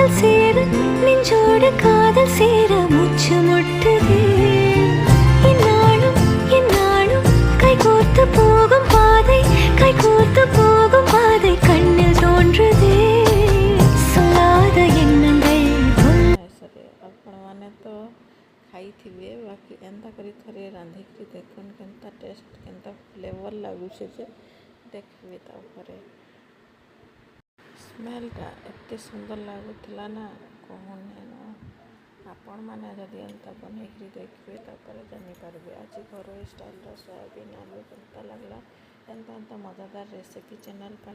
காதல் சேர நெஞ்சோடு காதல் சேர மூச்சு முட்டுதே இந்நாளும் இந்நாளும் கைகோர்த்து போகும் பாதை கைகோர்த்து போகும் பாதை கண்ணில் தோன்றுதே சொல்லாத எண்ணங்கள் आपने तो खाई थे बाकी एंता करी थरे रांधिकी देखन केंता टेस्ट केंता फ्लेवर लगुचे जे देखबे तापरे स्मेलटा एते सुंदर लगुला ना कहूने ना आपण मैंने जदि एंता बनईकरी देखबे तापर जानीपारे आज घर स्टाइल सोयाबीन आलू केंता लगला एंता एंता मज़ेदार रेसिपी चैनल पर